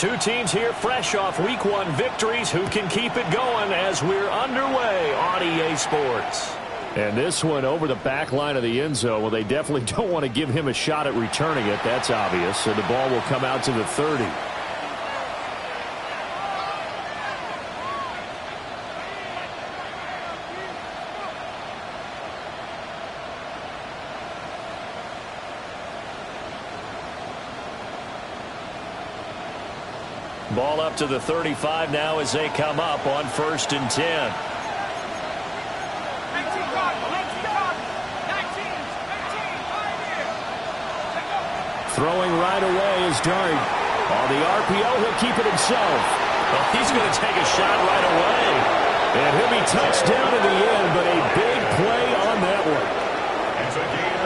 Two teams here fresh off Week 1 victories. Who can keep it going as we're underway on EA Sports? And this one over the back line of the end zone. Well, they definitely don't want to give him a shot at returning it. That's obvious. So the ball will come out to the 30. Ball up to the 35 now as they come up on 1st and 10. Throwing right away is Dart. On the RPO, he'll keep it himself. Well, he's going to take a shot right away. And he'll be touched down in the end, but a big play on that one.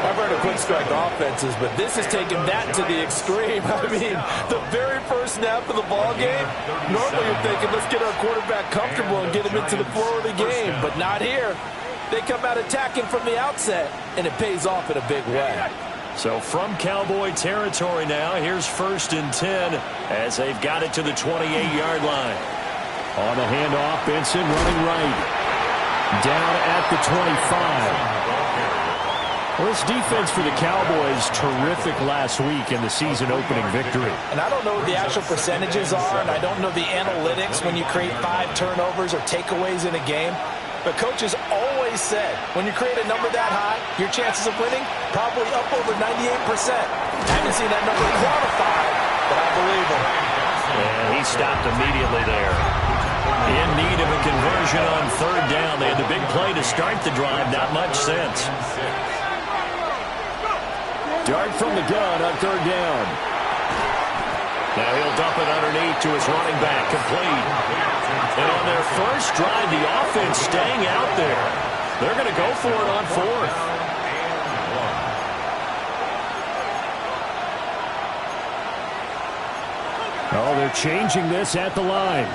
I've heard of quick strike offenses, but this is taking that to the extreme. I mean, the very first snap of the ball game, normally you're thinking, let's get our quarterback comfortable and get him into the flow of the game, but not here. They come out attacking from the outset, and it pays off in a big way. So from Cowboy territory now, here's 1st and 10 as they've got it to the 28-yard line. On the handoff, Benson running right. Down at the 25. Well, this defense for the Cowboys, terrific last week in the season-opening victory. And I don't know what the actual percentages are, and I don't know the analytics when you create 5 turnovers or takeaways in a game. But coaches always said, when you create a number that high, your chances of winning probably up over 98%. I haven't seen that number quantified, but I believe him. And he stopped immediately there. In need of a conversion on 3rd down. They had the big play to start the drive. Not much sense. Dart from the gun on 3rd down. Now he'll dump it underneath to his running back. Complete. And on their first drive, the offense staying out there. They're going to go for it on 4th. Oh, they're changing this at the line.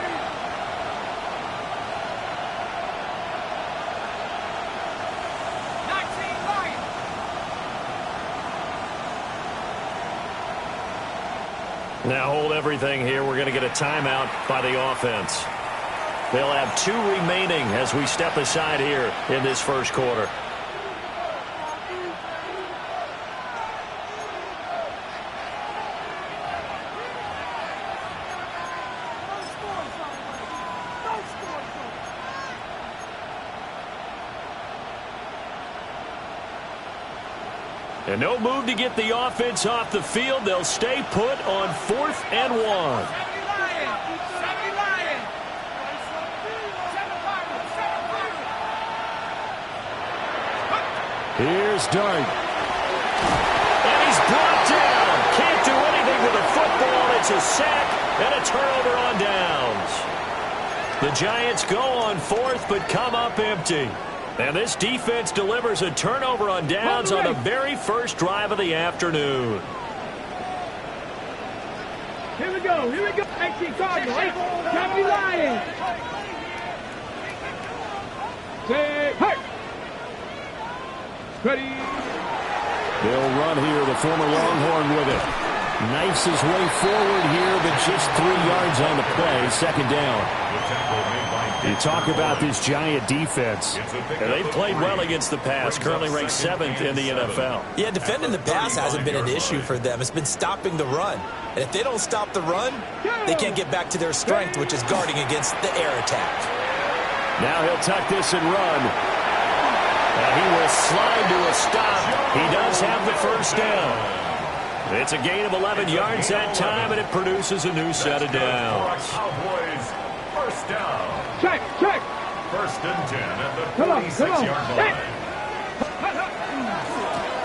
Now hold everything here. We're going to get a timeout by the offense. They'll have 2 remaining as we step aside here in this first quarter. And no move to get the offense off the field. They'll stay put on 4th and 1. Here's Dart. And he's brought down. Can't do anything with the football. It's a sack and a turnover on downs. The Giants go on 4th but come up empty. And this defense delivers a turnover on downs on the very first drive of the afternoon. Here we go. 19 Cardinals. Happy Lions. Say, hey. Ready. They'll run here, the former Longhorn with it. Knifes his way forward here, but just 3 yards on the play. 2nd down. You talk about this Giant defense. And they've played well against the pass, currently ranked 7th in the NFL. Yeah, defending the pass hasn't been an issue for them. It's been stopping the run. And if they don't stop the run, they can't get back to their strength, which is guarding against the air attack. Now he'll tuck this and run. And he will slide to a stop. He does have the first down. It's a gain of 11 yards that time, and it produces a new set of downs. Cowboys, first down. Check. 1st and 10 at the 46-yard line.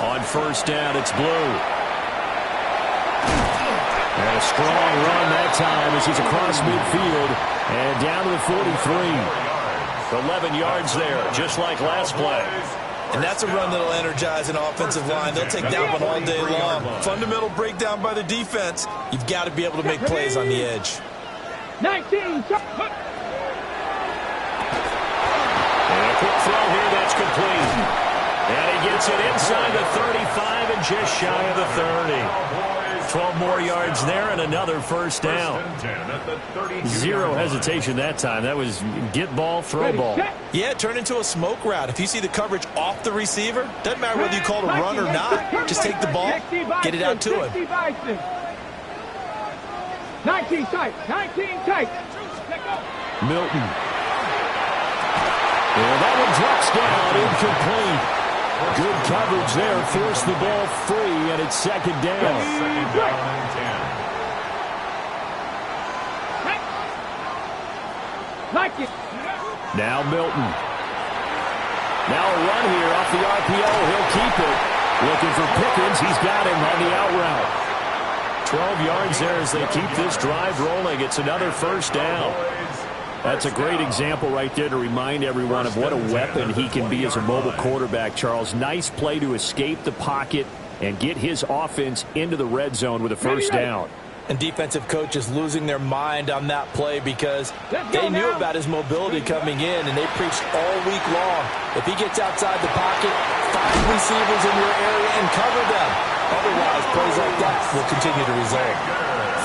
On 1st down, it's Blue. And a strong run that time as he's across midfield and down to the 43. 11 yards there, just like last play. And that's a run that'll energize an offensive line. They'll take that one all day long. Fundamental breakdown by the defense. You've got to be able to make plays on the edge. 19. And a quick throw here, that's complete. And he gets it inside the 35 and just shy of the 30. 12 more yards there and another first down. 0 hesitation that time. That was get ball, throw ball. Yeah, it turned into a smoke route. If you see the coverage off the receiver, doesn't matter whether you call it a run or not. Just take the ball, get it out to him. 19 tight, 19 tight. Milton. And that one drops down, incomplete. Good coverage there, forced the ball free, and it's second down. Now Milton. Now a run here off the RPO. He'll keep it. Looking for Pickens. He's got him on the out route. 12 yards there as they keep this drive rolling. It's another first down. That's a great example right there to remind everyone of what a weapon he can be as a mobile quarterback, Charles. Nice play to escape the pocket and get his offense into the red zone with a first down. And defensive coaches losing their mind on that play because they knew about his mobility coming in, and they preached all week long. If he gets outside the pocket, 5 receivers in your area and cover them. Otherwise, plays like that will continue to result.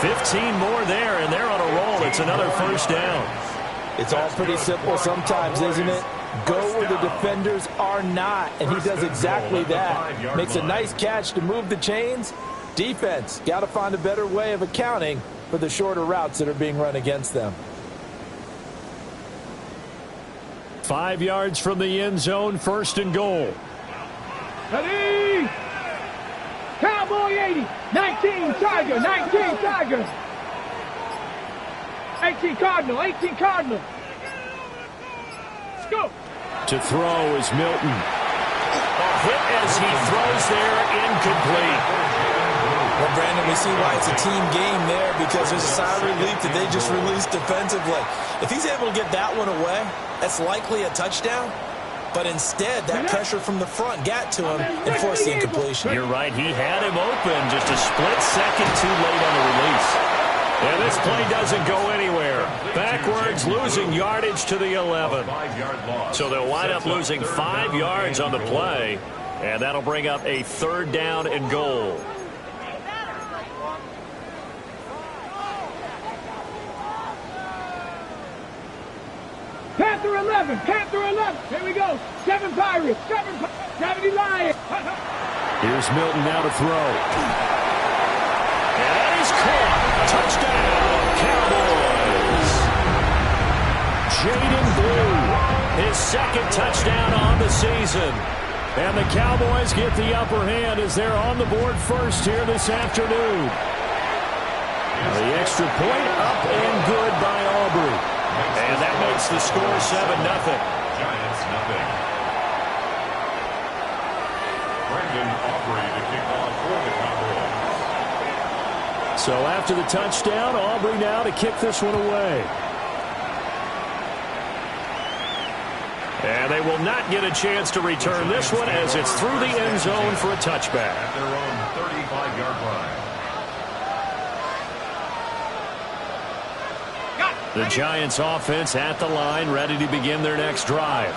15 more there, and they're on a roll. It's another first down. It's all pretty simple sometimes, isn't it? Go where the defenders are not, and he does exactly that. Makes a nice catch to move the chains. Defense, got to find a better way of accounting for the shorter routes that are being run against them. 5 yards from the end zone, first and goal. Ready? Cowboy 80, 19 Tiger, 19 Tiger. 18 Cardinal, 18 Cardinal. Let's go. To throw is Milton. A hit as he throws there, incomplete. Well, Brandon, we see why it's a team game there because there's a sigh of relief that they just released defensively. If he's able to get that one away, that's likely a touchdown. But instead, that pressure from the front got to him and forced the incompletion. You're right. He had him open just a split second too late on the release. And this play doesn't go anywhere. Backwards, losing yardage to the 11. So they'll wind up losing 5 yards on the play. And that'll bring up a third down and goal. Panther 11, Panther 11. Here we go. 7 Pirates, 70 Lions. Here's Milton now to throw. And that is caught. Touchdown, Cowboys. Jaden Blue. His second touchdown on the season. And the Cowboys get the upper hand as they're on the board first here this afternoon. The extra point up and good by Aubrey. And that makes the score 7-0. Giants nothing. Brandon Aubrey to kick off for the Cowboys. So after the touchdown, Aubrey now to kick this one away. And they will not get a chance to return this one as it's through the end zone for a touchback. At their own 35-yard line. The Giants offense at the line, ready to begin their next drive.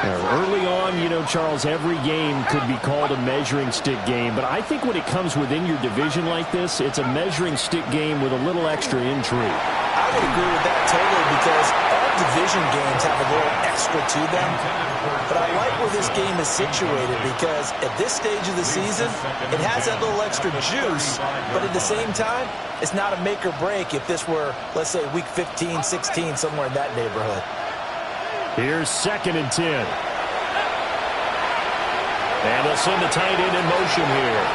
Early on, you know, Charles, every game could be called a measuring stick game. But I think when it comes within your division like this, it's a measuring stick game with a little extra intrigue. I would agree with that totally because all division games have a little extra to them. But I like where this game is situated because at this stage of the season, it has that little extra juice. But at the same time, it's not a make or break if this were, let's say, week 15, 16, somewhere in that neighborhood. Here's 2nd and 10. And they'll send the tight end in motion here.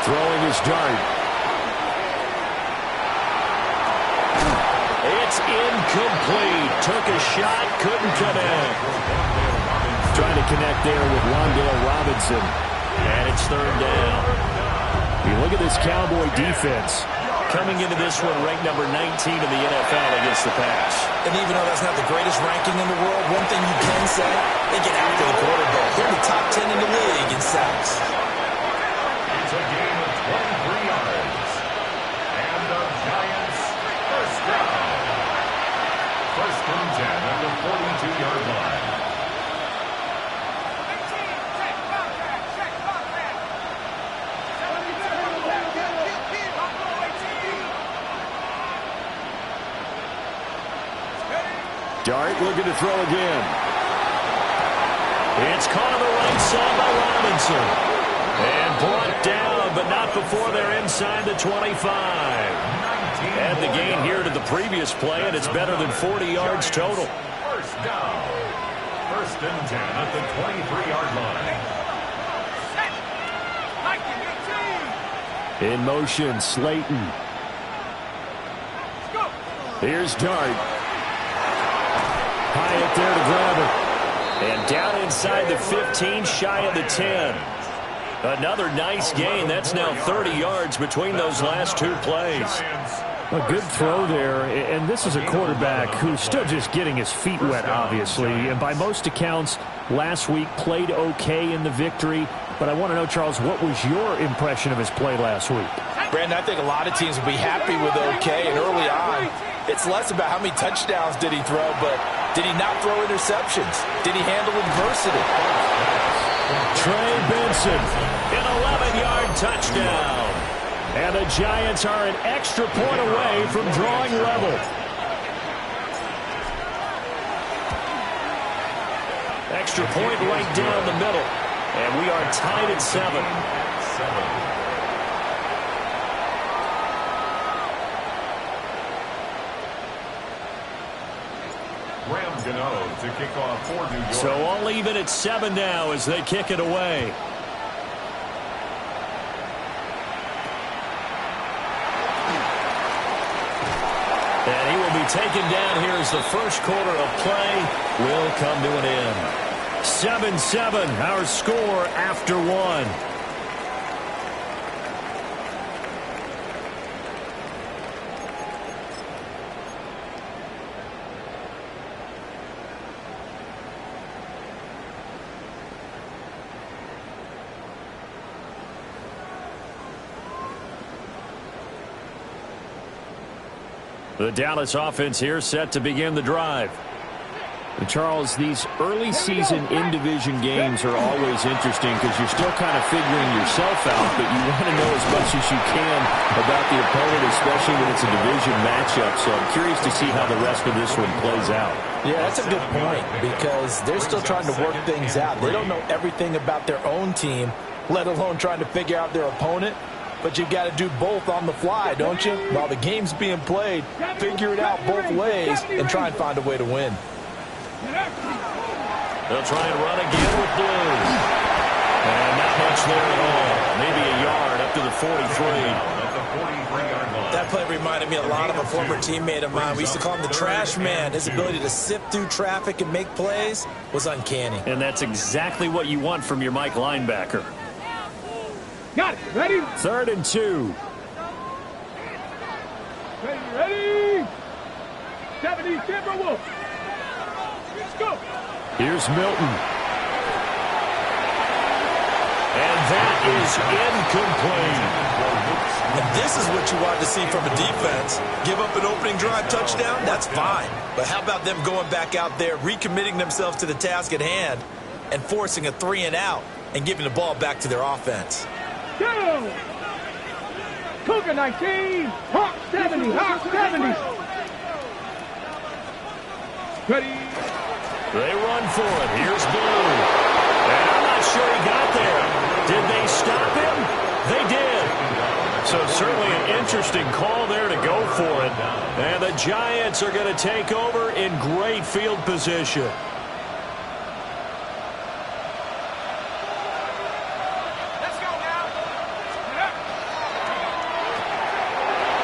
Throwing his dart. It's incomplete. Took a shot, couldn't connect. Trying to connect there with Wan'Dale Robinson. And it's third down. You look at this Cowboy defense. Coming into this one ranked number 19 in the NFL against the pass. And even though that's not the greatest ranking in the world, one thing you can say, they get after the quarterback. They're in the top 10 in the league in sacks. It's a game of 23 yards. And the Giants first down. First and 10 at the 42-yard line. Dart looking to throw again. It's caught on the right side by Robinson. And brought down, but not before they're inside the 25. Add the gain here to the previous play, and it's better than 40 yards total. First down. First and 10 at the 23-yard line. In motion, Slayton. Here's Dart. Hyatt there to grab it. And down inside the 15, shy of the 10. Another nice gain. That's now 30 yards between those last two plays. A good throw there, and this is a quarterback who's still just getting his feet wet, obviously. And by most accounts, last week played okay in the victory. But I want to know, Charles, what was your impression of his play last week? Brandon, I think a lot of teams will be happy with okay, and early on, it's less about how many touchdowns did he throw, but did he not throw interceptions? Did he handle adversity? Trey Benson, an 11-yard touchdown. And the Giants are an extra point away from drawing level. Extra point right down the middle. And we are tied at 7. To kick off for New York. So all even at 7 now as they kick it away. And he will be taken down here as the first quarter of play will come to an end. 7-7, our score after 1. The Dallas offense here set to begin the drive. And Charles, these early season in-division games are always interesting because you're still kind of figuring yourself out, but you want to know as much as you can about the opponent, especially when it's a division matchup. So I'm curious to see how the rest of this one plays out. Yeah, that's a good point because they're still trying to work things out. They don't know everything about their own team, let alone trying to figure out their opponent. But you've got to do both on the fly, don't you? While the game's being played, figure it out both ways and try and find a way to win. They'll try and run again with Blue. And not much there at all. Maybe a yard up to the 43. That play reminded me a lot of a former teammate of mine. We used to call him the trash man. His ability to sift through traffic and make plays was uncanny. And that's exactly what you want from your Mike linebacker. Got it. Ready? 3rd and 2. Ready? 70 Timberwolves. Let's go. Here's Milton. And that is incomplete. And this is what you want to see from a defense. Give up an opening drive touchdown, that's fine. But how about them going back out there, recommitting themselves to the task at hand, and forcing a 3-and-out and giving the ball back to their offense? Go! Cougar 19, Hawk 70, Hawk 70. Ready? They run for it. Here's Blue. And I'm not sure he got there. Did they stop him? They did. So certainly an interesting call there to go for it. And the Giants are going to take over in great field position.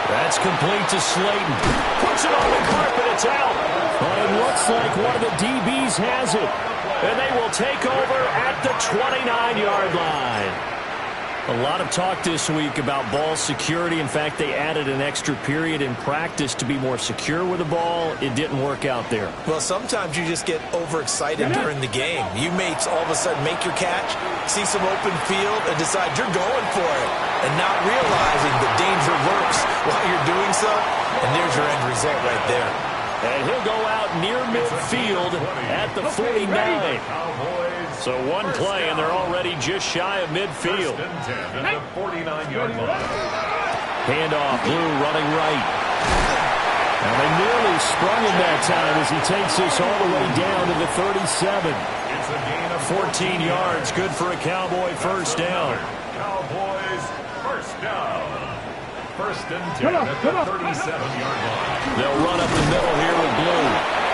That's complete to Slayton. Puts it on the carpet. It's out. But it looks like one of the DBs has it. And they will take over at the 29-yard line. A lot of talk this week about ball security. In fact, they added an extra period in practice to be more secure with the ball. It didn't work out there. Well, sometimes you just get overexcited during the game. You may all of a sudden make your catch, see some open field, and decide you're going for it, and not realizing the danger lurks while you're doing so. And there's your end result right there. And he'll go out near midfield at the 49. So one play, and they're already just shy of midfield. At the 49-yard line. Handoff, Blue running right. And they nearly sprung him that time as he takes this all the way down to the 37. It's a gain of 14 yards, good for a Cowboy first down. Cowboys first down. First and 10 at the 37-yard line. They'll run up the middle here with Blue.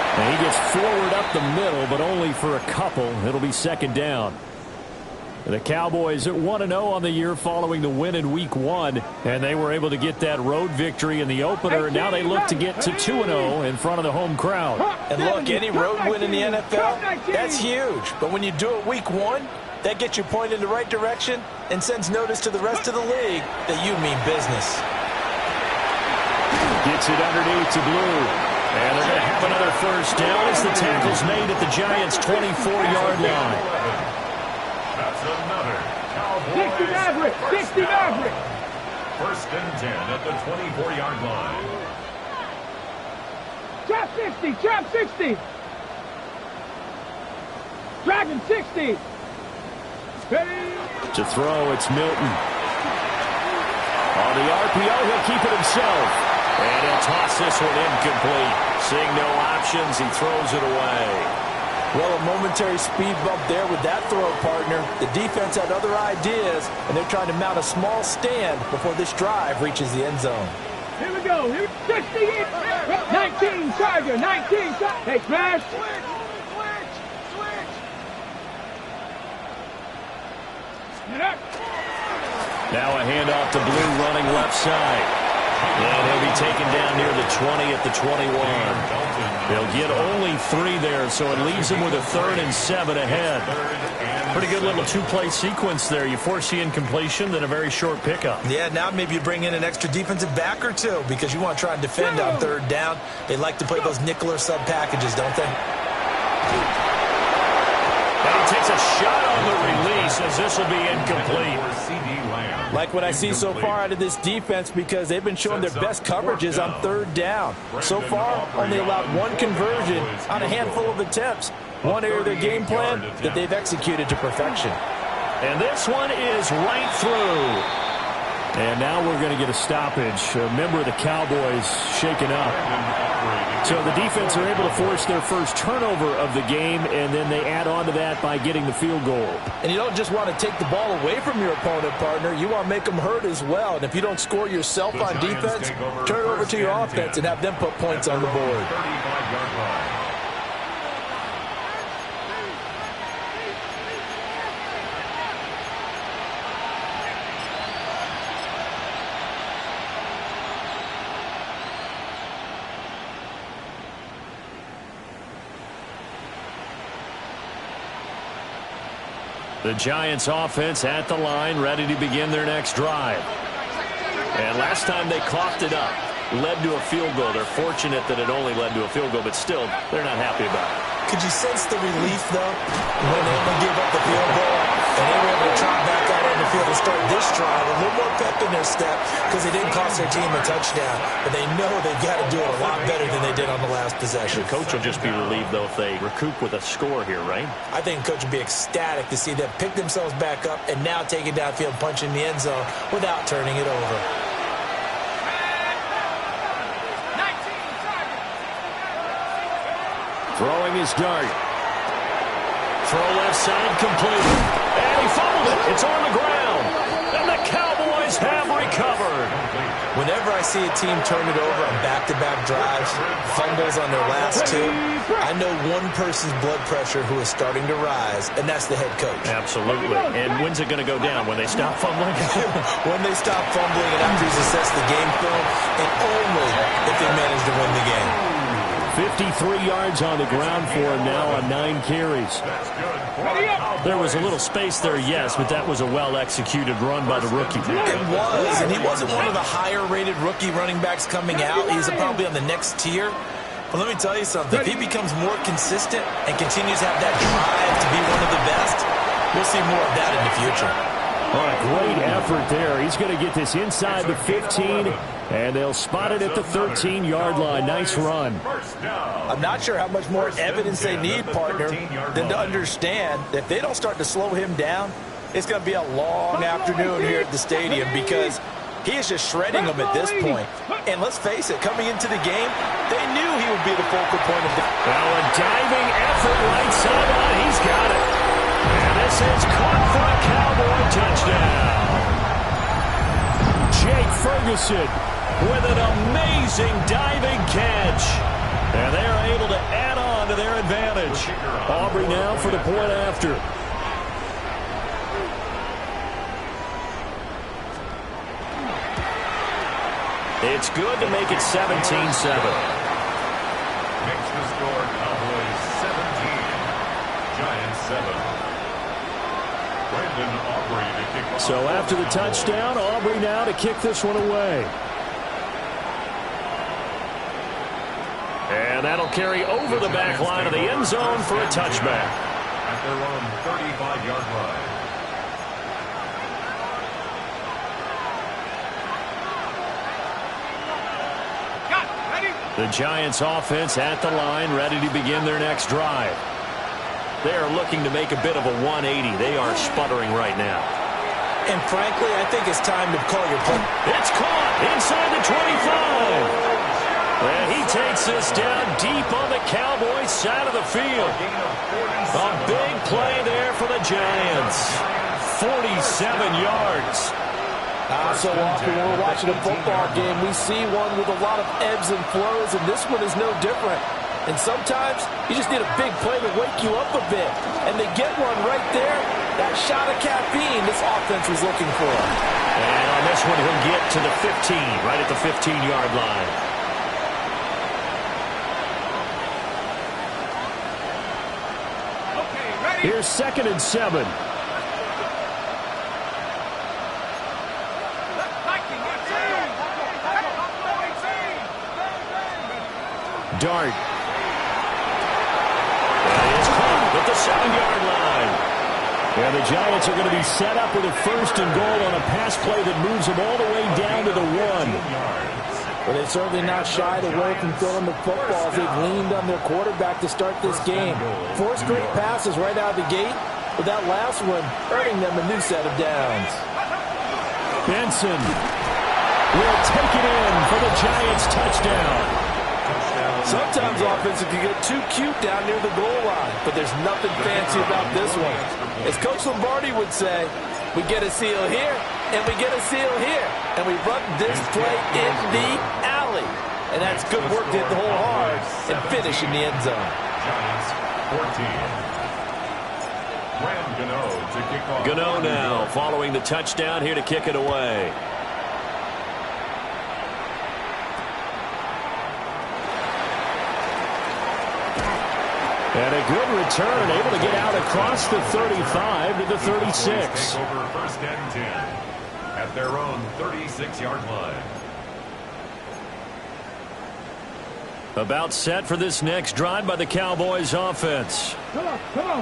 And he gets forward up the middle, but only for a couple. It'll be second down. The Cowboys at 1-0 on the year following the win in Week 1, and they were able to get that road victory in the opener, and now they look to get to 2-0 in front of the home crowd. And look, any road win in the NFL, that's huge. But when you do it Week 1, that gets you pointed in the right direction and sends notice to the rest of the league that you mean business. Gets it underneath to Blue. And they're going to have another first down as the tackle's made at the Giants' 24-yard line. That's another 60 Cowboys Maverick, first 60 down. Maverick. First and 10 at the 24-yard line. Trap 60, trap 60. Dragon 60. Hey. To throw, it's Milton. On the RPO, he'll keep it himself. And he'll toss this one incomplete. Seeing no options, he throws it away. Well, a momentary speed bump there with that throw, partner. The defense had other ideas, and they're trying to mount a small stand before this drive reaches the end zone. Here we go. 60. 19 Tiger, 19 Tiger. Hey, Smash. Now a handoff to Blue running left side. And he'll be taken down near the 20 at the 21. They'll get only 3 there, so it leaves them with a 3rd and 7 ahead. Pretty good little two-play sequence there. You force the incompletion, then a very short pickup. Yeah, now maybe you bring in an extra defensive back or two because you want to try and defend on 3rd down. They like to play those nickel or sub packages, don't they? And he takes a shot on the release as this will be incomplete. Like what I see so far out of this defense because they've been showing their best coverages on 3rd down. So far, only allowed 1 conversion on a handful of attempts. One area of their game plan that they've executed to perfection. And this one is right through. And now we're going to get a stoppage. A member of the Cowboys shaken up. So the defense are able to force their first turnover of the game, and then they add on to that by getting the field goal. And you don't just want to take the ball away from your opponent, partner. You want to make them hurt as well. And if you don't score yourself on defense, turn it over to your offense and have them put points on the board. The Giants offense at the line, ready to begin their next drive. And last time they coughed it up, led to a field goal. They're fortunate that it only led to a field goal, but still, they're not happy about it. Could you sense the relief, though, when they able to give up the field goal and they were able to trot back out on the field and start this drive? A little more pep in their step because they didn't cost their team a touchdown, but they know they've got to do it a lot better than they did on the last possession. The coach will just be relieved, though, if they recoup with a score here, right? I think the coach would be ecstatic to see them pick themselves back up and now take it downfield, punch in the end zone without turning it over. Throwing his dart. Throw left side completed. And he fumbled it. It's on the ground. And the Cowboys have recovered. Whenever I see a team turn it over on back-to-back drives, fumbles on their last 2, I know one person's blood pressure who is starting to rise, and that's the head coach. Absolutely. And when's it going to go down? When they stop fumbling? When they stop fumbling and after he's assessed the game film, and only if they manage to win the game. 53 yards on the ground for him now on 9 carries. There was a little space there, yes, but that was a well-executed run by the rookie. It was, and he wasn't one of the higher-rated rookie running backs coming out. He's probably on the next tier. But let me tell you something. If he becomes more consistent and continues to have that drive to be one of the best, we'll see more of that in the future. All right, great effort there. He's going to get this inside the 15, and they'll spot it at the 13-yard line. Nice run. I'm not sure how much more evidence they need, partner, than to understand that if they don't start to slow him down, it's going to be a long afternoon here at the stadium because He is just shredding them at this point. And let's face it, coming into the game, they knew he would be the focal point of the... Well, a diving effort right sideline. He's got it. And this is caught for a Cowboy touchdown. Jake Ferguson With an amazing diving catch. And they are able to add on to their advantage. Aubrey now for the point after. It's good to make it 17-7. Makes the score Cowboys 17, Giants 7. Brandon Aubrey to kick off. So after the touchdown, Aubrey now to kick this one away. And that'll carry over the back line of the end zone for a touchback. At their own 35-yard line. The Giants offense at the line, ready to begin their next drive. They are looking to make a bit of a 180. They are sputtering right now. And frankly, I think it's time to call your play. It's caught inside the 25. And he takes this down deep on the Cowboys side of the field. A big play there for the Giants. 47 yards. So often when we're watching a football game, we see one with a lot of ebbs and flows, and this one is no different. And sometimes you just need a big play to wake you up a bit. And they get one right there. That shot of caffeine this offense was looking for. And on this one, he'll get to the 15, right at the 15-yard line. Here's 2nd and 7. Dart. That is caught at the 7-yard line. And the Giants are going to be set up with a 1st and goal on a pass play that moves them all the way down to the 1. But they've certainly not shied away from throwing the football as they've leaned on their quarterback to start this game. 4 straight passes right out of the gate, with that last one earning them a new set of downs. Benson will take it in for the Giants touchdown. Sometimes offense can get too cute down near the goal line, but there's nothing fancy about this one. As Coach Lombardi would say, we get a seal here, and we get a seal here, and we run this play in the alley. And that's good work to hit the hole hard and finish in the end zone. Giants 14. Graham Gano to kick off. Gano now following the touchdown here to kick it away. And a good return, able to get out across the 35 to the 36. Take over 1st and 10 at their own 36-yard line. About set for this next drive by the Cowboys offense.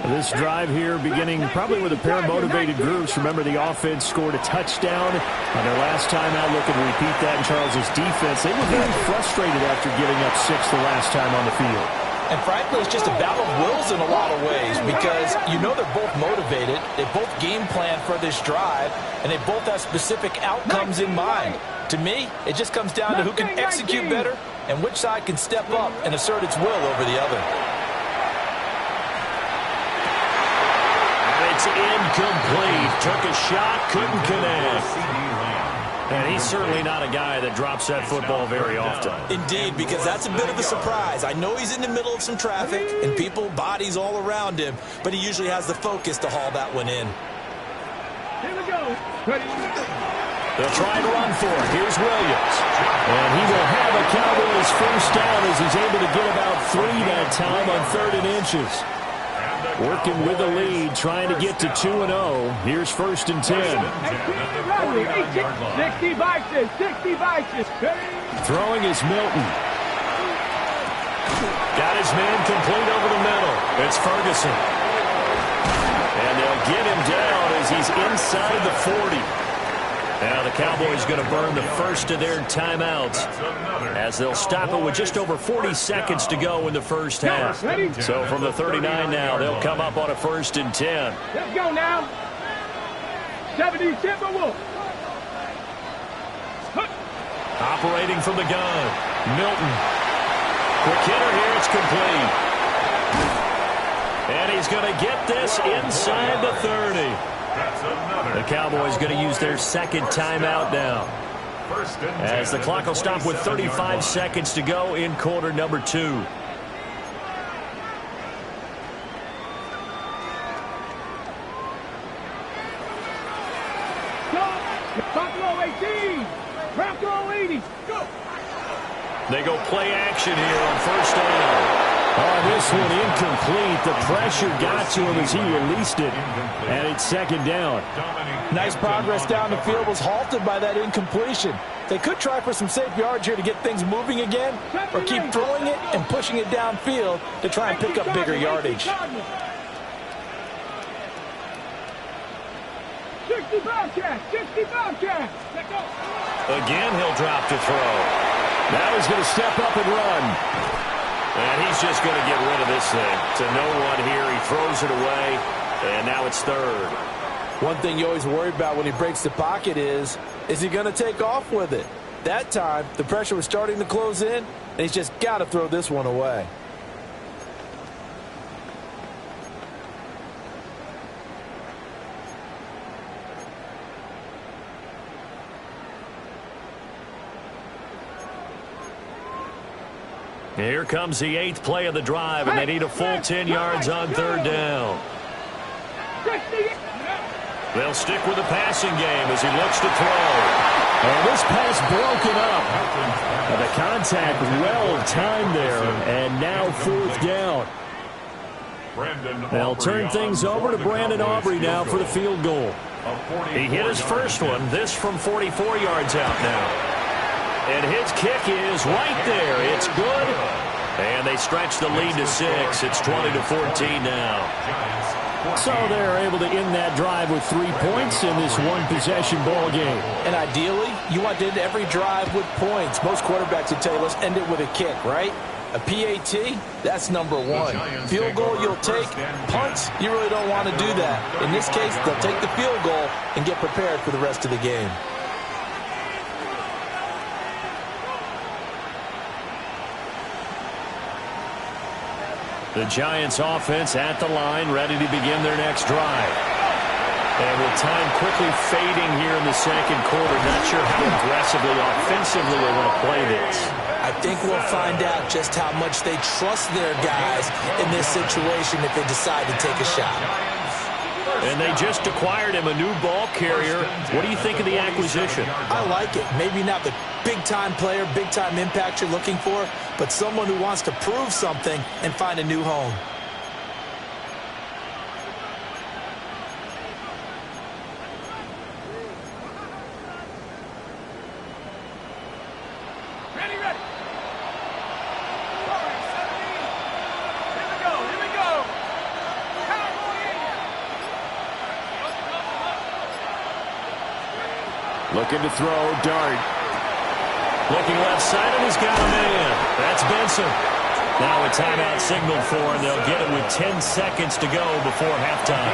This drive here beginning probably with a pair of motivated groups. Remember, the offense scored a touchdown on their last time out. Looking to repeat that in Charles's defense. They were very frustrated after giving up 6 the last time on the field. And frankly, it's just a battle of wills in a lot of ways because you know they're both motivated. They both game plan for this drive, and they both have specific outcomes in mind. To me, it just comes down to who can execute better and which side can step up and assert its will over the other. And it's incomplete. Took a shot, couldn't connect. And he's certainly not a guy that drops that football very often. Indeed, because that's a bit of a surprise. I know he's in the middle of some traffic and people, bodies all around him, but he usually has the focus to haul that one in. Here we go. Ready? They'll try and run for it. Here's Williams. And he will have a Cowboys 1st down as he's able to get about 3 that time on 3rd and inches. Working with the lead, trying to get to 2-0. Here's 1st and 10. 60 vices, 60 vices. Throwing is Milton. Got his man complete over the middle. It's Ferguson. And they'll get him down as he's inside the 40. Now the Cowboys going to burn the 1st of their timeouts as they'll stop it with just over 40 seconds to go in the 1st half. So from the 39 now, they'll come up on a 1st and 10. Let's go now. 70 Timberwolves. Operating from the gun. Milton. Quick hitter here. It's complete. And he's going to get this inside the 30. The Cowboys going to use their second timeout now, as the clock will stop with 35 seconds to go in quarter number 2. Buffalo 18. Bronco 80. Go. They go play action here on first down. Oh, this one incomplete. The pressure got to him as he released it, and it's second down. Nice progress down the field was halted by that incompletion. They could try for some safe yards here to get things moving again, or keep throwing it and pushing it downfield to try and pick up bigger yardage. 60 Bobcats. 60 Bobcats. Let go. Again, he'll drop to throw. Now he's going to step up and run. And he's just going to get rid of this thing. To no one here. He throws it away, and now it's third. One thing you always worry about when he breaks the pocket is he going to take off with it? That time, the pressure was starting to close in, and he's just got to throw this one away. Here comes the 8th play of the drive, and they need a full 10 yards on third down. They'll stick with the passing game as he looks to throw. And this pass broken up. And the contact well timed there, and now fourth down. They'll turn things over to Brandon Aubrey now for the field goal. He hit his first one, this from 44 yards out now. And his kick is right there. It's good. And they stretch the lead to 6. It's 20-14 now. So they're able to end that drive with 3 points in this one-possession ball game. And ideally, you want to end every drive with points. Most quarterbacks would tell you, let's end it with a kick, right? A PAT, that's number 1. Field goal you'll take. Punts, you really don't want to do that. In this case, they'll take the field goal and get prepared for the rest of the game. The Giants offense at the line, ready to begin their next drive. And with time quickly fading here in the second quarter, not sure how aggressively, offensively they want to play this. I think we'll find out just how much they trust their guys in this situation if they decide to take a shot. And they just acquired him a new ball carrier. What do you think of the acquisition? I like it. Maybe not the big-time player, big-time impact you're looking for, but someone who wants to prove something and find a new home. Looking to throw, Dart. Looking left side, and he's got a man. That's Benson. Now a timeout signaled for, and they'll get it with 10 seconds to go before halftime.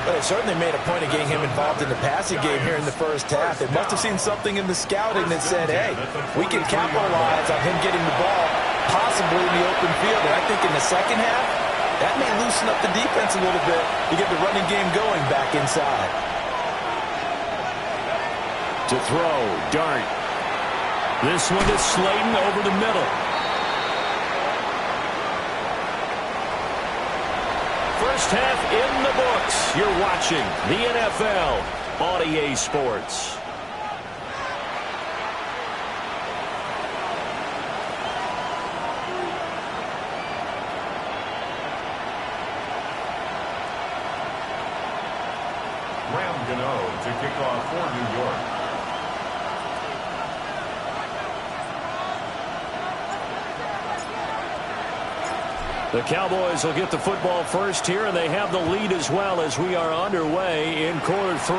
But they certainly made a point of getting him involved in the passing game here in the first half. They must have seen something in the scouting that said, hey, we can capitalize on him getting the ball possibly in the open field. And I think in the second half, that may loosen up the defense a little bit to get the running game going back inside. To throw, Dart. This one is Slayton over the middle. First half in the books. You're watching the NFL on EA Sports. To kick off for New York. The Cowboys will get the football first here, and they have the lead as well as we are underway in quarter 3.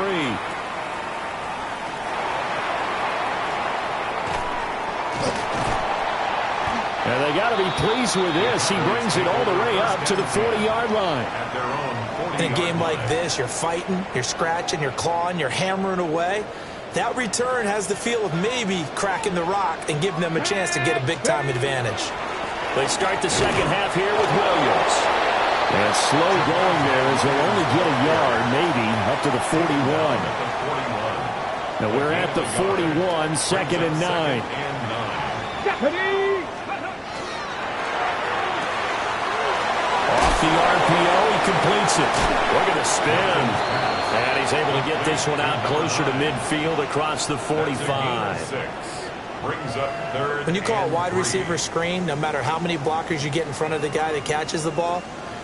And they got to be pleased with this. He brings it all the way up to the 40-yard line. In a game like this, you're fighting, you're scratching, you're clawing, you're hammering away. That return has the feel of maybe cracking the rock and giving them a chance to get a big-time advantage. They start the second half here with Williams. And slow going there as they'll only get a yard, maybe, up to the 41. Now we're at the 41, 2nd and 9. Off the RPO, he completes it. Look at the spin. And he's able to get this one out closer to midfield across the 45. When you call a wide receiver screen, no matter how many blockers you get in front of the guy that catches the ball,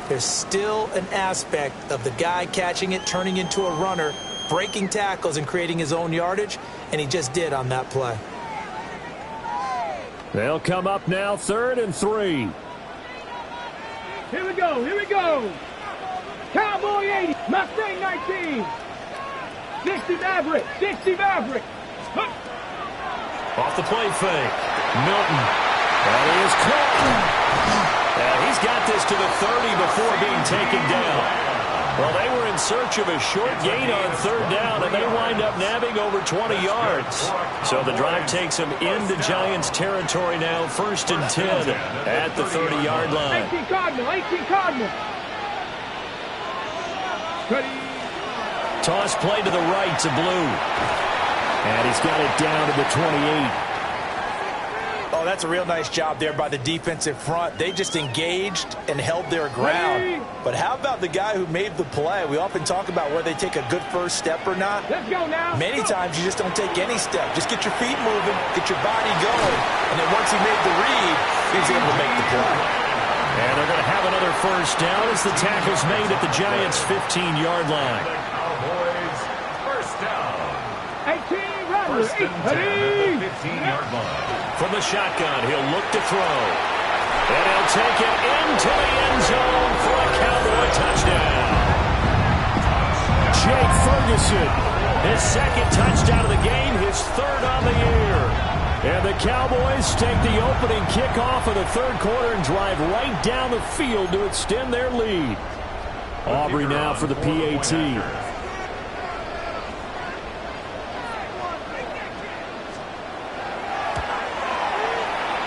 there's still an aspect of the guy catching it, turning into a runner, breaking tackles and creating his own yardage, and he just did on that play. They'll come up now, 3rd and 3. Here we go, here we go. Cowboy 80, Mustang 19. 60 Maverick, 60 Maverick. Huh. Off the play fake. Milton. That is caught. And he's got this to the 30 before being taken down. Well, they were in search of a short gain on 3rd down, and they wind up nabbing over 20 yards. So the drive takes them into Giants territory now, 1st and 10 at the 30-yard line. 18 Cardinal, 18 Cardinal. Toss play to the right to Blue. And he's got it down to the 28. Oh, that's a real nice job there by the defensive front. They just engaged and held their ground. But how about the guy who made the play? We often talk about whether they take a good first step or not. Let's go now. Many times you just don't take any step. Just get your feet moving, get your body going. And then once he made the read, he was able to make the play. And they're going to have another 1st down as the tackle's made at the Giants' 15-yard line. Cowboys, 1st down. 18 runner, 15-yard line. From the shotgun, he'll look to throw. And he'll take it into the end zone for a Cowboy touchdown. Jake Ferguson. His 2nd touchdown of the game, his 3rd on the year. And the Cowboys take the opening kickoff of the 3rd quarter and drive right down the field to extend their lead. Aubrey now for the PAT.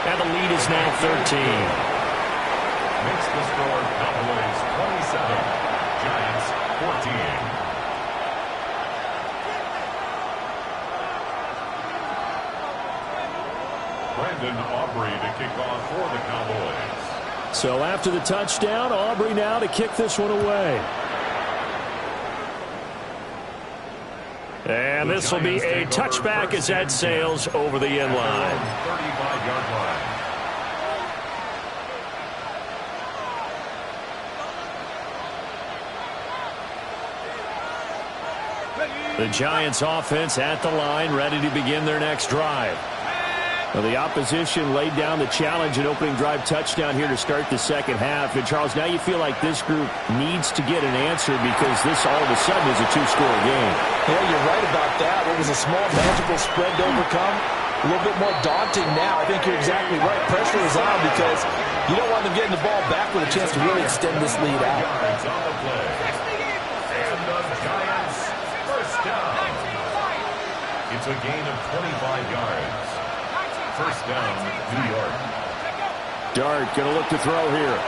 And the lead is now 13. Makes the score Cowboys 27, Giants 14. Brandon Aubrey to kick off for the Cowboys. So after the touchdown, Aubrey now to kick this one away. And this will be a touchback as that sails over the end line. 35-yard line. The Giants offense at the line, ready to begin their next drive. Well, the opposition laid down the challenge and opening drive touchdown here to start the 2nd half. And, Charles, now you feel like this group needs to get an answer because this all of a sudden is a 2-score game. Yeah, you're right about that. What was a small, manageable spread to overcome, a little bit more daunting now. I think you're exactly right. Pressure is on because you don't want them getting the ball back with a chance to really extend this lead out. Yards on the play. And the Giants 1st down. It's a gain of 25 yards. 1st down, New York. Dart going to look to throw here.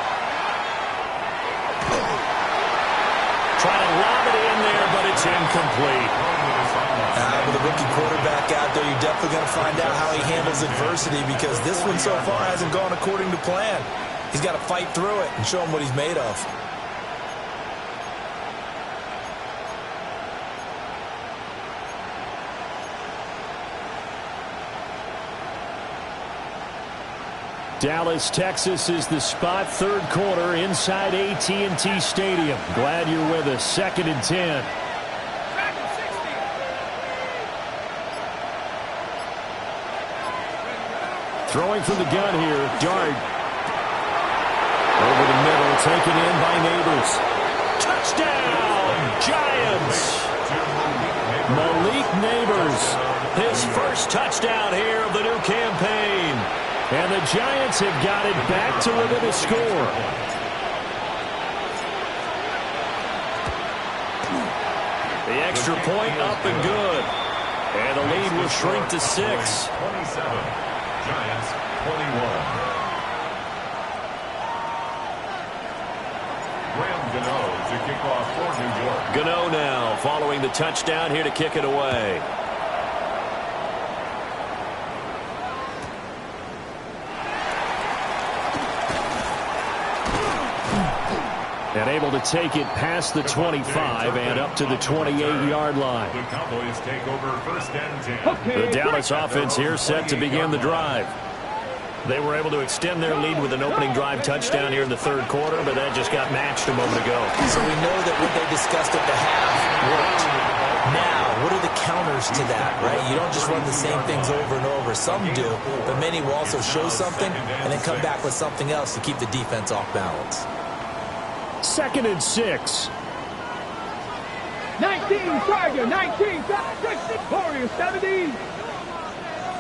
Trying to lob it in there, but it's incomplete. With a rookie quarterback out there, you're definitely going to find out how he handles adversity because this one so far hasn't gone according to plan. He's got to fight through it and show him what he's made of. Dallas, Texas is the spot. 3rd quarter inside AT&T Stadium. Glad you're with us. 2nd and 10. Throwing from the gun here, Dart. Over the middle, taken in by Neighbors. Touchdown, Giants! Malik Neighbors. His 1st touchdown here of the new campaign. And the Giants have got it back to within a score. The extra point up and good. And the lead will shrink to 6. 27. Giants 21. Graham Gano to kick off for New York. Gano now following the touchdown here to kick it away. And able to take it past the 25 and up to the 28-yard line. The Cowboys take over 1st and 10. The Dallas offense here set to begin the drive. They were able to extend their lead with an opening drive touchdown here in the 3rd quarter, but that just got matched a moment ago. So we know that what they discussed at the half worked. Now, what are the counters to that, right? You don't just run the same things over and over. Some do, but many will also show something and then come back with something else to keep the defense off balance. 2nd and 6. 19, Tiger, 19, 60, Warriors, 70.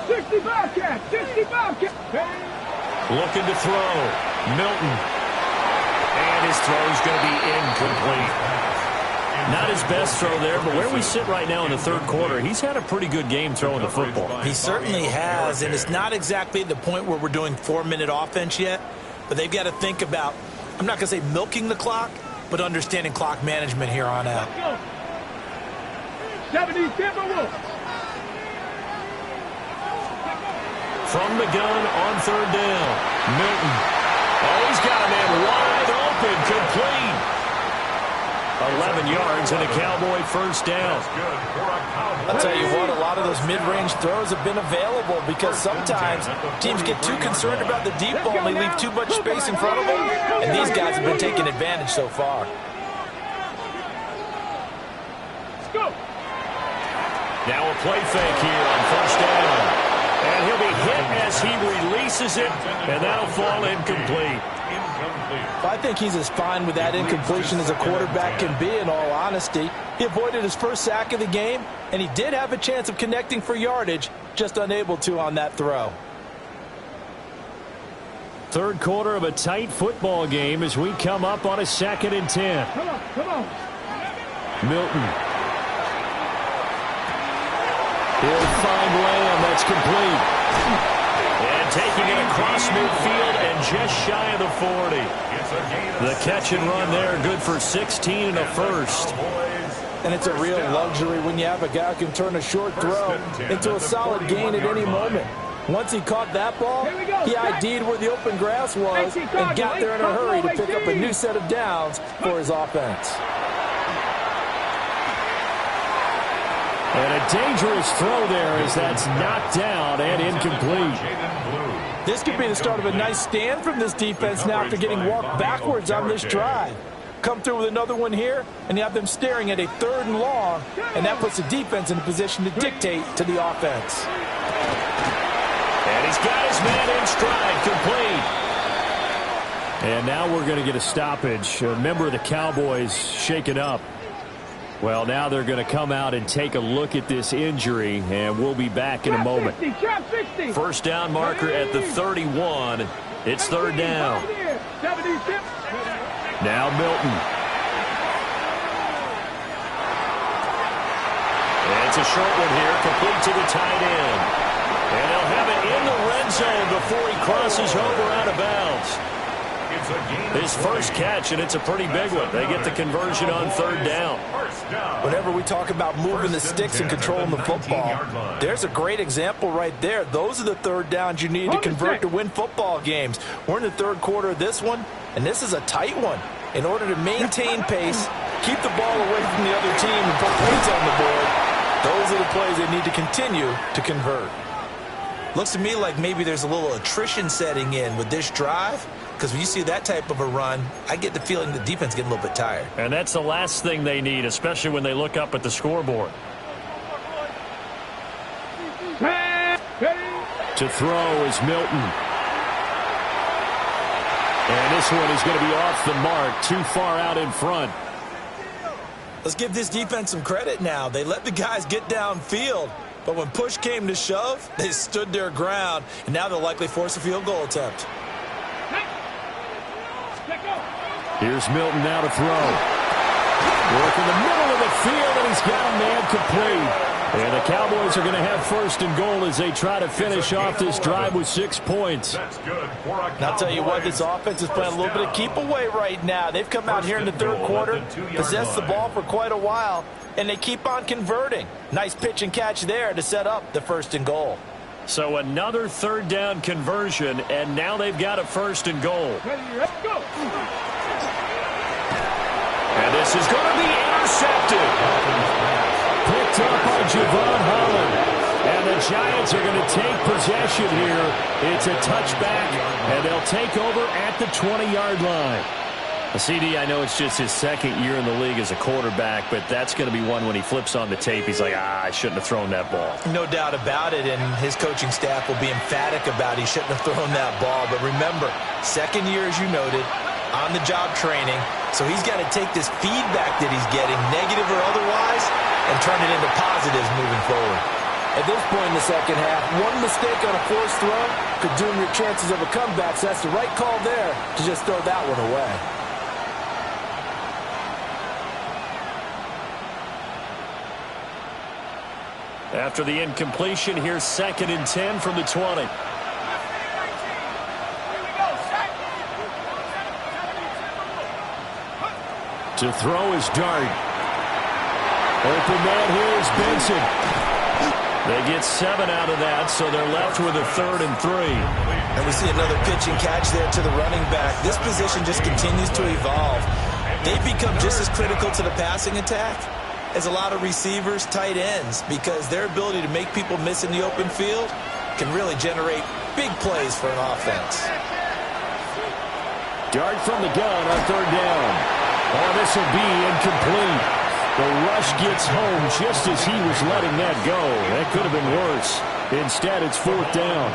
60 Bobcat, 60 Bobcat. Looking to throw. Milton. And his throw is going to be incomplete. Not his best throw there, but where we sit right now in the 3rd quarter, he's had a pretty good game throwing the football. He certainly has, and it's not exactly at the point where we're doing 4-minute offense yet, but they've got to think about, I'm not going to say milking the clock, but understanding clock management here on out. 70 Timberwolves. From the gun on 3rd down. Milton. Oh, he's got a man wide open, complete. 11 yards and a Cowboy 1st down. I'll tell you what, a lot of those mid-range throws have been available because sometimes teams get too concerned about the deep ball and they leave too much space in front of them, and these guys have been taking advantage so far. Now a play fake here on 1st down. And he'll be hit as he releases it, and that'll fall incomplete. I think he's as fine with that incompletion as a quarterback can be, in all honesty. He avoided his 1st sack of the game, and he did have a chance of connecting for yardage, just unable to on that throw. 3rd quarter of a tight football game as we come up on a 2nd and 10. Come on. Milton. He'll find Lamb. That's complete. And taking it across midfield and just shy of the 40. The catch and run there, good for 16 and a 1st. And it's a real luxury when you have a guy who can turn a short throw into a solid gain at any moment. Once he caught that ball, he ID'd where the open grass was and got there in a hurry to pick up a new set of downs for his offense. And a dangerous throw there as that's knocked down and incomplete. This could be the start of a nice stand from this defense now after getting walked backwards on this drive. Come through with another one here, and you have them staring at a 3rd and long, and that puts the defense in a position to dictate to the offense. And he's got his man in stride, complete. And now we're going to get a stoppage. A member of the Cowboys shaken up. Well, now they're going to come out and take a look at this injury, and we'll be back in a moment. 1st down marker at the 31. It's 3rd down. Now Milton. And it's a short one here, complete to the tight end. And they'll have it in the red zone before he crosses over out of bounds. His 1st catch, and it's a pretty big one. They get the conversion on 3rd down. Whenever we talk about moving the sticks and controlling the football, there's a great example right there. Those are the 3rd downs you need to convert to win football games. We're in the 3rd quarter of this one, and this is a tight one. In order to maintain pace, keep the ball away from the other team and put points on the board, those are the plays they need to continue to convert. Looks to me like maybe there's a little attrition setting in with this drive, because when you see that type of a run, I get the feeling the defense getting a little bit tired. And that's the last thing they need, especially when they look up at the scoreboard. To throw is Milton. And this one is going to be off the mark, too far out in front. Let's give this defense some credit now. They let the guys get downfield, but when push came to shove, they stood their ground, and now they'll likely force a field goal attempt. Here's Milton now to throw. Working the middle of the field, and he's got a man complete. And the Cowboys are going to have first and goal as they try to finish off this drive with 6 points. And I'll tell you what, this offense is playing a little bit of keep away right now. They've come out here in the third quarter, possessed the ball for quite a while, and they keep on converting. Nice pitch and catch there to set up the first and goal. So another third down conversion, and now they've got a first and goal. Let's go. And this is going to be intercepted. Picked up by Javon Holland. And the Giants are going to take possession here. It's a touchback, and they'll take over at the 20-yard line. CD, I know it's just his second year in the league as a quarterback, but that's going to be one when he flips on the tape. He's like, I shouldn't have thrown that ball. No doubt about it, and his coaching staff will be emphatic about he shouldn't have thrown that ball. But remember, second year, as you noted, on-the-job training, so he's got to take this feedback that he's getting, negative or otherwise, and turn it into positives moving forward. At this point in the second half, one mistake on a forced throw could doom your chances of a comeback, so that's the right call there to just throw that one away. After the incompletion, here's 2nd and 10 from the 20. To throw is Dart. Open man here is Benson. They get 7 out of that, so they're left with a 3rd and 3. And we see another pitch and catch there to the running back. This position just continues to evolve. They've become just as critical to the passing attack as a lot of receivers, tight ends, because their ability to make people miss in the open field can really generate big plays for an offense. Dart from the gun on 3rd down. Oh, this will be incomplete. The rush gets home just as he was letting that go. That could have been worse. Instead, it's 4th down.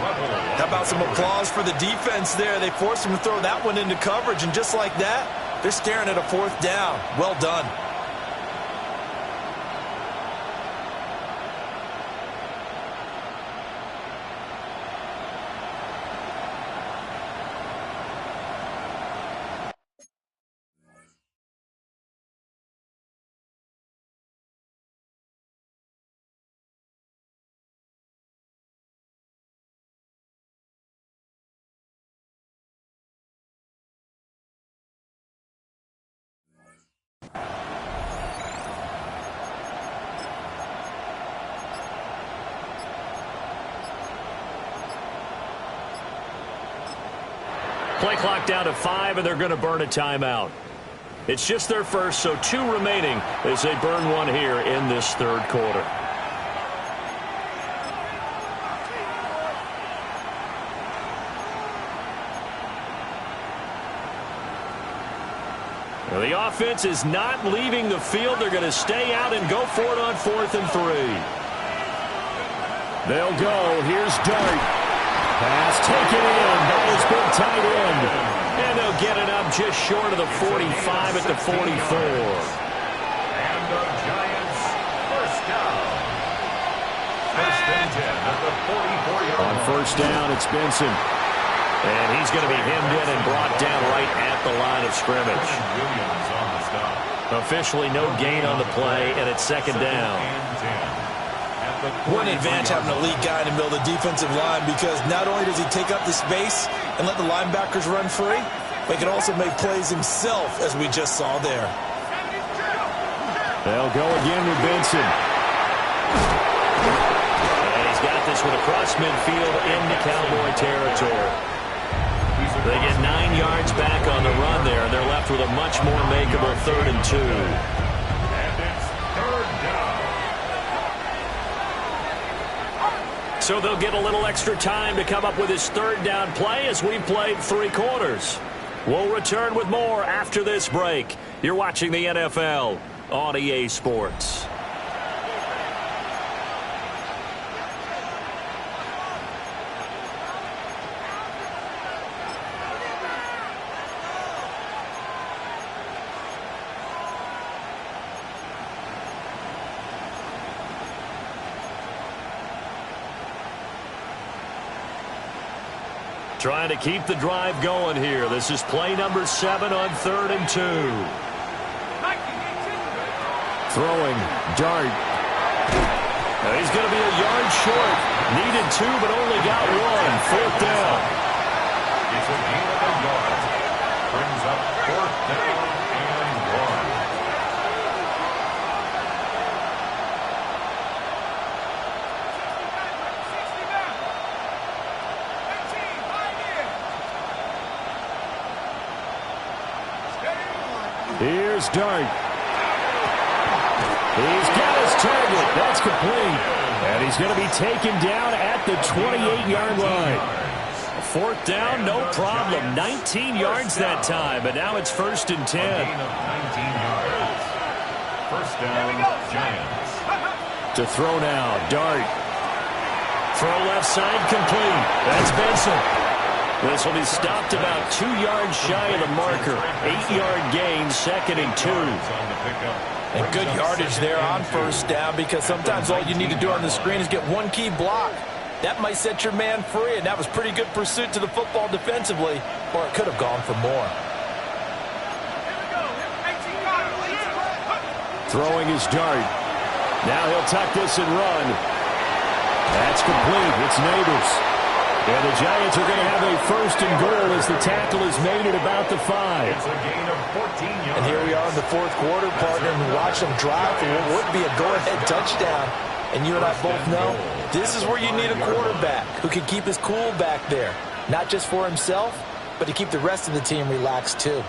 How about some applause for the defense there? They forced him to throw that one into coverage, and just like that, they're staring at a 4th down. Well done. Play clock down to 5, and they're going to burn a timeout. It's just their first, so 2 remaining as they burn one here in this third quarter. Well, the offense is not leaving the field. They're going to stay out and go for it on 4th and 3. They'll go. Here's Dart. Pass taken in by his big tight end. And they'll get it up just short of the 45 at the 44. And the Giants first down. 1st and 10 at the 44-yard line. On 1st down, it's Benson. And he's going to be hemmed in and brought down right at the line of scrimmage. Williams on the stop. Officially no gain on the play, and it's 2nd down. What an advantage having a lead guy in the middle of the defensive line, because not only does he take up the space and let the linebackers run free, but he can also make plays himself, as we just saw there. They'll go again with Benson. And he's got this one across midfield into Cowboy territory. They get 9 yards back on the run there, and they're left with a much more makeable 3rd and 2. And it's 3rd down. So they'll get a little extra time to come up with his 3rd down play as we've played 3 quarters. We'll return with more after this break. You're watching the NFL on EA Sports. Trying to keep the drive going here. This is play number 7 on 3rd and 2. Throwing, Dart. He's going to be a yard short. Needed 2, but only got 1. 4th down. It's a gain of a yard. Brings up 4th down and 1. Here's Dart. He's got his target. That's complete. And he's going to be taken down at the 28-yard line. 4th down, no problem. 19 yards that time, but now it's 1st and 10. A gain of 19 yards. 1st down, Giants. To throw now, Dart. Throw left side complete. That's Benson. This will be stopped about 2 yards shy of the marker. 8-yard gain, 2nd and 2. And good yardage there on 1st down, because sometimes all you need to do on the screen is get one key block. That might set your man free, and that was pretty good pursuit to the football defensively, or it could have gone for more. Throwing his Dart. Now he'll tuck this and run. That's complete. It's Neighbors. And the Giants are going to have a 1st and goal as the tackle is made at about the 5. It's a gain of 14 yards. And here we are in the 4th quarter, partner, and watch them drive for what would be a go-ahead touchdown. And you and I both know this is where you need a quarterback who can keep his cool back there. Not just for himself, but to keep the rest of the team relaxed too.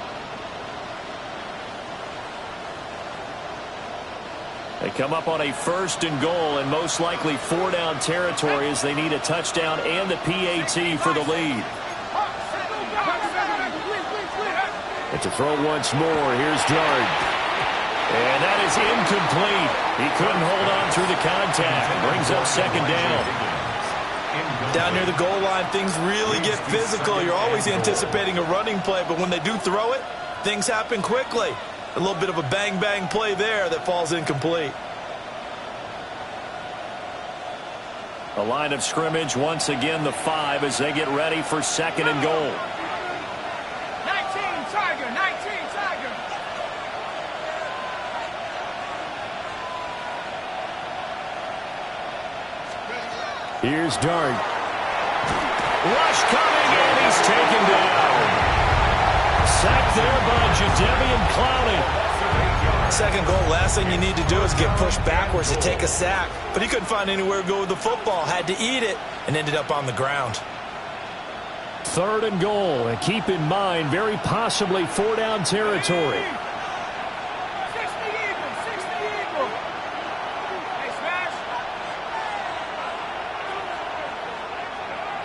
They come up on a 1st and goal and most likely 4-down territory as they need a touchdown and the PAT for the lead. And to throw once more, here's Dart. And that is incomplete. He couldn't hold on through the contact. Brings up 2nd down. Down near the goal line, things really get physical. You're always anticipating a running play, but when they do throw it, things happen quickly. A little bit of a bang-bang play there that falls incomplete. The line of scrimmage, once again, the 5 as they get ready for 2nd and goal. 19, Tiger, 19, Tiger. Here's Dart. Rush coming, and he's taken down. Sacked there by Jadeveon Clowney. 2nd goal, last thing you need to do is get pushed backwards to take a sack. But he couldn't find anywhere to go with the football. Had to eat it and ended up on the ground. 3rd and goal. And keep in mind, very possibly 4-down territory. 60 Eagles, 60 Eagles. Hey, Smash.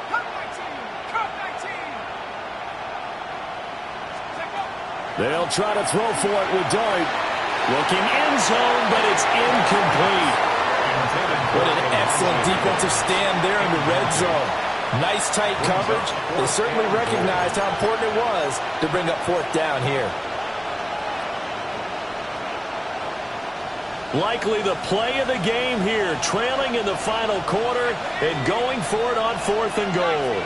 Cut 19, cut 19. They'll try to throw for it with Dart. Looking end zone, but it's incomplete. What an excellent defensive stand there in the red zone. Nice tight coverage. They certainly recognized how important it was to bring up 4th down here. Likely the play of the game here, trailing in the final quarter and going for it on 4th and goal.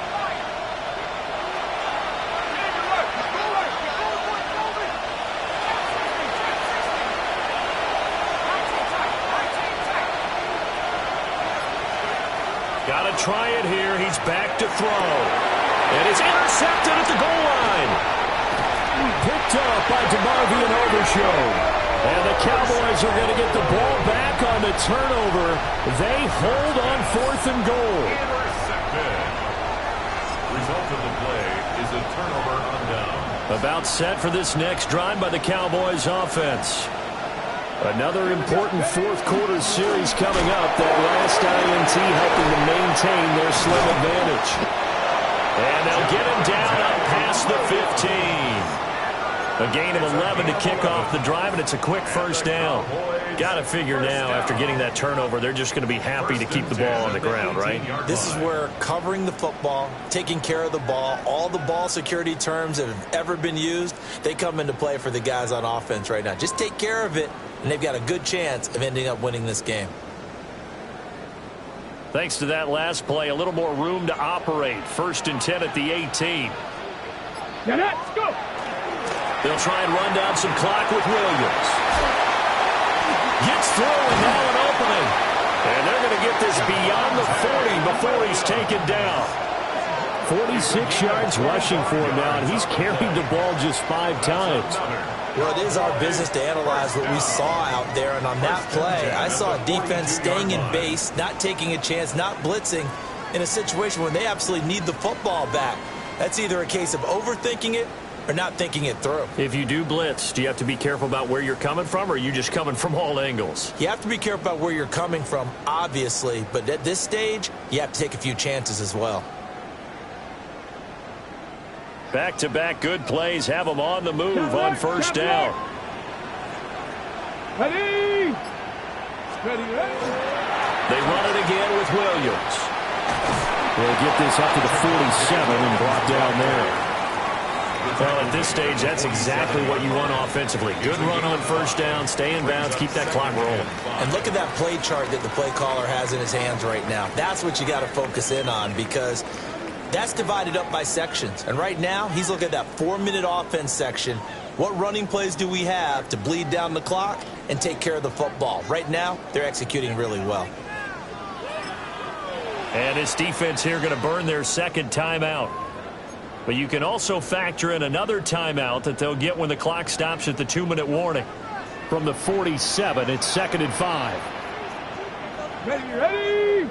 Got to try it here. He's back to throw. And it's intercepted at the goal line. Picked up by DeMarvion Overshow. And the Cowboys are going to get the ball back on the turnover. They hold on 4th and goal. Intercepted. Result of the play is a turnover on down. About set for this next drive by the Cowboys offense. Another important 4th quarter series coming up. That last INT helping to maintain their slim advantage. And they'll get him down up past the 15. A gain of 11 to kick off the drive, and it's a quick 1st down. Got to figure now, after getting that turnover, they're just going to be happy to keep the ball on the ground, right? This is where covering the football, taking care of the ball, all the ball security terms that have ever been used, they come into play for the guys on offense right now. Just take care of it, and they've got a good chance of ending up winning this game. Thanks to that last play, a little more room to operate. 1st and 10 at the 18. Now let's go. They'll try and run down some clock with Williams. Gets through and now an opening. And they're going to get this beyond the 40 before he's taken down. 46 yards rushing for him now, and he's carried the ball just 5 times. Well, it is our business to analyze what we saw out there, and on that play, I saw a defense staying in base, not taking a chance, not blitzing in a situation where they absolutely need the football back. That's either a case of overthinking it or not thinking it through. If you do blitz, do you have to be careful about where you're coming from, or are you just coming from all angles? You have to be careful about where you're coming from, obviously, but at this stage, you have to take a few chances as well. Back-to-back good plays have them on the move on first down. Ready? Ready, ready. They run it again with Williams. They'll get this up to the 47 and brought down there. Well, at this stage, that's exactly what you want offensively. Good run on first down, stay in bounds, keep that clock rolling. And look at that play chart that the play caller has in his hands right now. That's what you got to focus in on, because that's divided up by sections. And right now, he's looking at that 4-minute offense section. What running plays do we have to bleed down the clock and take care of the football? Right now, they're executing really well. And this defense here going to burn their second timeout. But you can also factor in another timeout that they'll get when the clock stops at the 2-minute warning. From the 47, it's 2nd and 5. Ready, ready.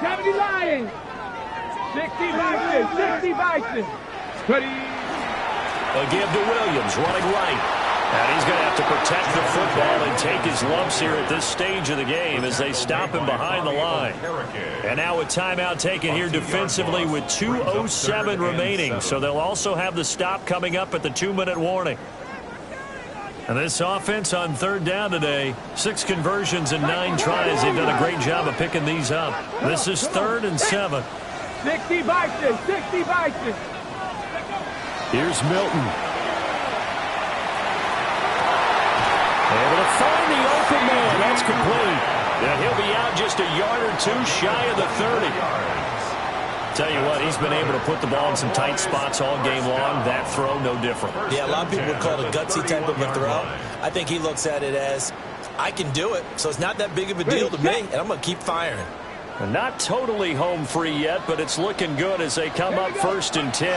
70 Lions. 60 Bison, 60 Bison. Ready. A give to Williams, running right. And he's going to have to protect the football and take his lumps here at this stage of the game as they stop him behind the line. And now a timeout taken here defensively with 2:07 remaining. So they'll also have the stop coming up at the 2-minute warning. And this offense on third down today, 6 conversions and 9 tries. They've done a great job of picking these up. This is 3rd and 7. 60 Bison, 60 Bison. Here's Milton. Able to find the open man. That's complete. And he'll be out just a yard or 2 shy of the 30. Tell you what, he's been able to put the ball in some tight spots all game long. That throw, no different. Yeah, a lot of people would call it a gutsy type of a throw. I think he looks at it as, I can do it, so it's not that big of a deal to me, and I'm going to keep firing. And not totally home free yet, but it's looking good as they come up 1st and 10.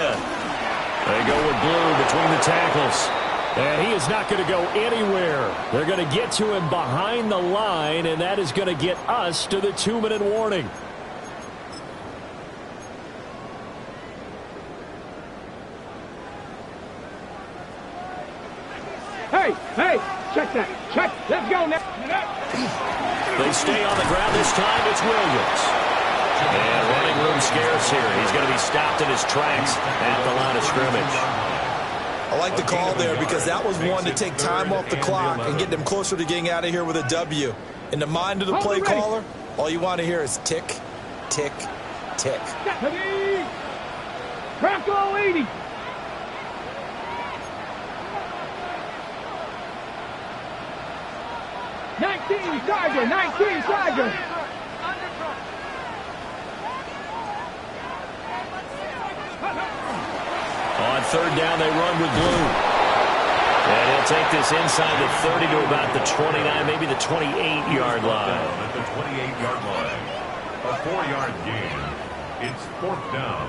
They go with Blue between the tackles. And he is not going to go anywhere. They're going to get to him behind the line, and that is going to get us to the 2-minute warning. Hey, hey, check that. Check. Let's go now. They stay on the ground this time. It's Williams. And running room scarce here. He's going to be stopped in his tracks at the line of scrimmage. I like the call there because that was one to take time off the clock and get them closer to getting out of here with a W. In the mind of the play caller, all you want to hear is tick, tick, tick. Bronco 80. Tiger, 19 Tiger. On third down, they run with Blue. And he'll take this inside the 30 to about the 29, maybe the 28-yard line. At the 28-yard line. A 4-yard gain. It's 4th down.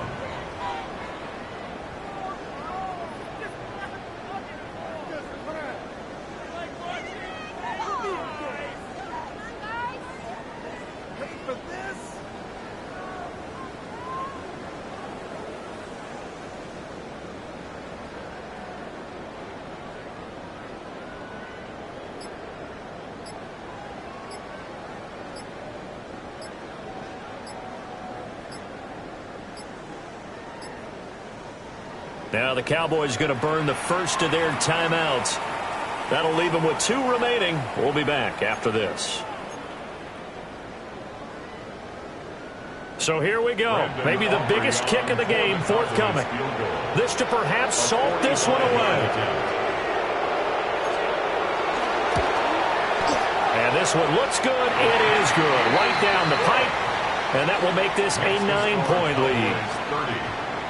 Now the Cowboys going to burn the first of their timeouts. That'll leave them with 2 remaining. We'll be back after this. So here we go. Maybe the biggest kick of the game forthcoming. This to perhaps salt this one away. And this one looks good. It is good. Right down the pipe. And that will make this a 9-point lead.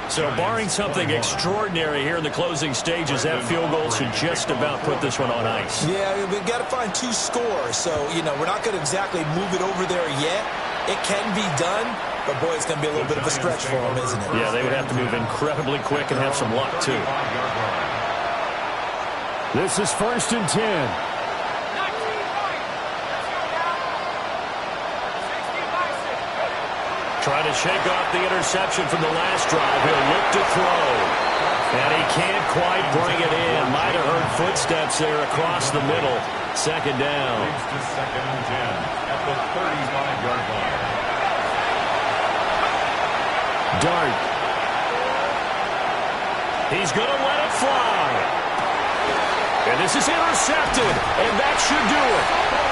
So barring something extraordinary here in the closing stages, that field goal should just about put this one on ice. Yeah, we've got to find 2 scores. So, you know, we're not going to exactly move it over there yet. It can be done, but, boy, it's going to be a little bit of a stretch for them, isn't it? Yeah, they would have to move incredibly quick and have some luck, too. This is 1st and 10. Trying to shake off the interception from the last drive. He'll look to throw. And he can't quite bring it in. Might have heard footsteps there across the middle. 2nd down. Leads to 2nd and 10 at the 35-yard line. Dart. He's going to let it fly. And this is intercepted. And that should do it.